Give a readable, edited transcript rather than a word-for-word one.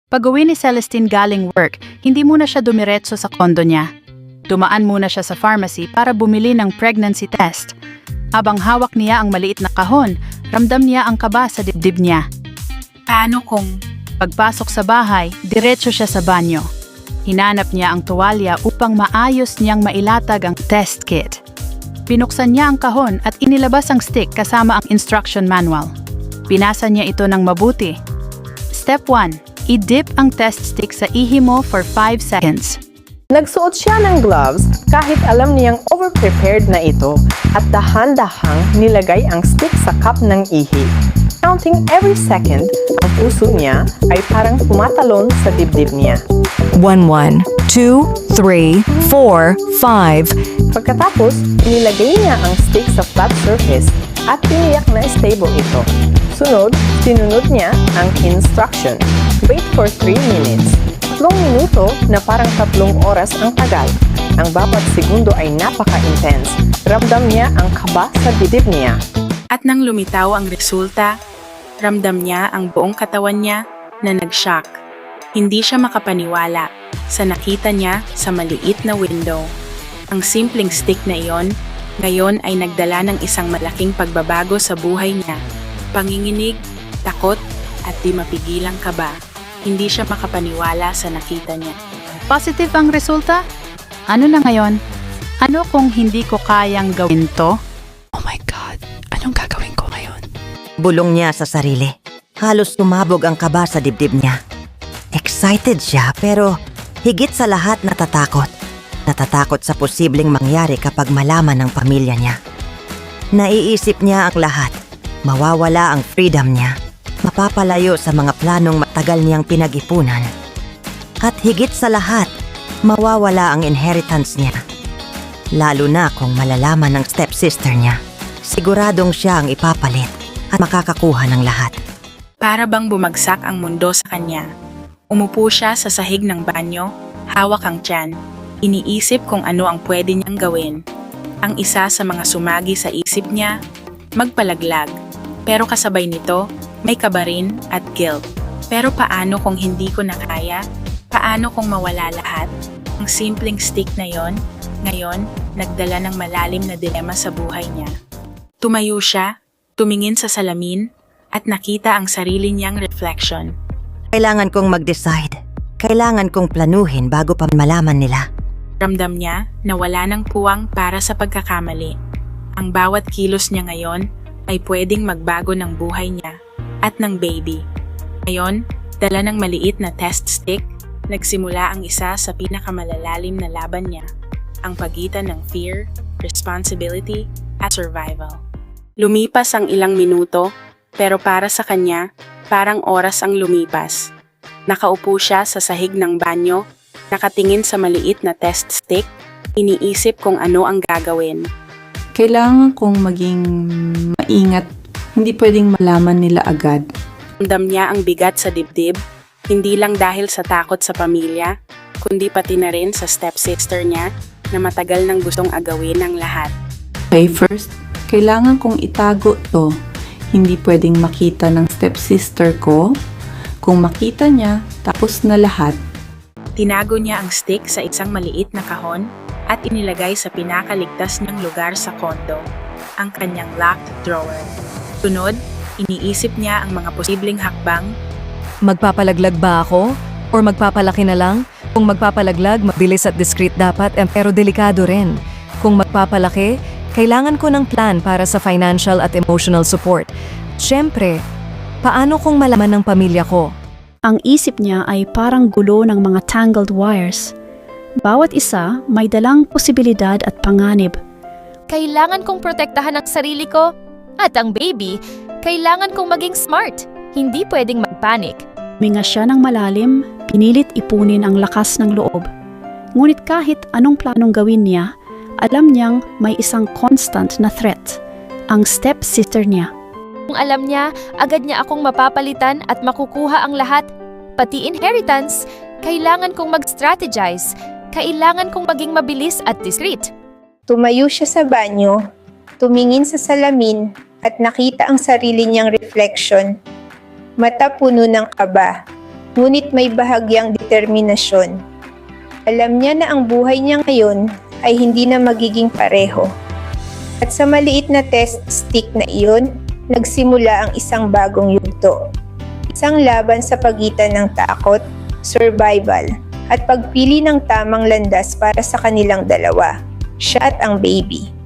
Pag-uwi ni Celestine galing work, hindi muna siya dumiretso sa kondo niya. Dumaan muna siya sa pharmacy para bumili ng pregnancy test. Habang hawak niya ang maliit na kahon, ramdam niya ang kaba sa dibdib niya. Paano kung... Pagpasok sa bahay, diretso siya sa banyo. Hinanap niya ang tuwalya upang maayos niyang mailatag ang test kit. Binuksan niya ang kahon at inilabas ang stick kasama ang instruction manual. Binasa niya ito ng mabuti. Step 1. I-dip ang test stick sa ihi mo for 5 seconds. Nagsuot siya ng gloves kahit alam niyang over-prepared na ito at dahan-dahang nilagay ang stick sa cup ng ihi. Counting every second, ang puso niya ay parang tumatalon sa dibdib niya. 1, 1, 2, 3, 4, 5. Pagkatapos, nilagay niya ang stick sa flat surface at tiniyak na stable ito. Sunod, sinunod niya ang instruction. Wait for 3 minutes. 3 minuto na parang 3 oras ang tagal. Ang bawat segundo ay napaka-intense. Ramdam niya ang kaba sa dibdib niya. At nang lumitaw ang resulta, ramdam niya ang buong katawan niya na nag-shock. Hindi siya makapaniwala sa nakita niya sa maliit na window. Ang simpleng stick na iyon, ngayon ay nagdala ng isang malaking pagbabago sa buhay niya. Panginginig, takot, at di mapigilang kaba. Hindi siya makapaniwala sa nakita niya. Positive ang resulta? Ano na ngayon? Ano kung hindi ko kayang gawin to? Oh my God, anong gagawin ko ngayon? Bulong niya sa sarili. Halos tumabog ang kaba sa dibdib niya. Excited siya pero higit sa lahat natatakot. Natatakot sa posibleng mangyari kapag malaman ng pamilya niya. Naiisip niya ang lahat. Mawawala ang freedom niya. Mapapalayo sa mga planong matagal niyang pinag-ipunan. At higit sa lahat, mawawala ang inheritance niya. Lalo na kung malalaman ng stepsister niya. Siguradong siya ang ipapalit at makakakuha ng lahat. Para bang bumagsak ang mundo sa kanya. Umupo siya sa sahig ng banyo, hawak ang tiyan. Iniisip kung ano ang pwede niyang gawin. Ang isa sa mga sumagi sa isip niya, magpalaglag. Pero kasabay nito, may kaba rin at guilt. Pero paano kung hindi ko na kaya? Paano kung mawala lahat? Ang simpleng stick na yon, ngayon, nagdala ng malalim na dilema sa buhay niya. Tumayo siya, tumingin sa salamin, at nakita ang sarili niyang reflection. Kailangan kong mag-decide. Kailangan kong planuhin bago pa malaman nila. Ramdam niya na wala ng puwang para sa pagkakamali. Ang bawat kilos niya ngayon ay pwedeng magbago ng buhay niya at ng baby. Ngayon, dala ng maliit na test stick, nagsimula ang isa sa pinakamalalalim na laban niya, ang pagitan ng fear, responsibility, at survival. Lumipas ang ilang minuto, pero para sa kanya, parang oras ang lumipas. Nakaupo siya sa sahig ng banyo, nakatingin sa maliit na test stick, iniisip kung ano ang gagawin. Kailangan kong maging maingat. Hindi pwedeng malaman nila agad. Ramdam niya ang bigat sa dibdib, hindi lang dahil sa takot sa pamilya, kundi pati na rin sa stepsister niya na matagal nang gustong agawin ang lahat. Okay, first, kailangan kong itago to. Hindi pwedeng makita ng stepsister ko. Kung makita niya, tapos na lahat. Tinago niya ang stick sa isang maliit na kahon at inilagay sa pinakaligtas niyang lugar sa kondo, ang kanyang locked drawer. Sunod, iniisip niya ang mga posibleng hakbang. Magpapalaglag ba ako? Or magpapalaki na lang? Kung magpapalaglag, mabilis at discreet dapat, pero delikado rin. Kung magpapalaki, kailangan ko ng plan para sa financial at emotional support. Siyempre, paano kung malaman ng pamilya ko? Ang isip niya ay parang gulo ng mga tangled wires. Bawat isa may dalang posibilidad at panganib. Kailangan kong protektahan ang sarili ko at ang baby, kailangan kong maging smart. Hindi pwedeng magpanik. Minga siya ng malalim, pinilit ipunin ang lakas ng loob. Ngunit kahit anong planong gawin niya, alam niyang may isang constant na threat, ang stepsister niya. Kung alam niya, agad niya akong mapapalitan at makukuha ang lahat. Pati inheritance, kailangan kong mag-strategize. Kailangan kong maging mabilis at discreet. Tumayo siya sa banyo, tumingin sa salamin at nakita ang sarili niyang reflection. Mata puno ng kaba, ngunit may bahagyang determinasyon. Alam niya na ang buhay niya ngayon ay hindi na magiging pareho. At sa maliit na test stick na iyon, nagsimula ang isang bagong yugto. Isang laban sa pagitan ng takot, survival, at pagpili ng tamang landas para sa kanilang dalawa, siya at ang baby.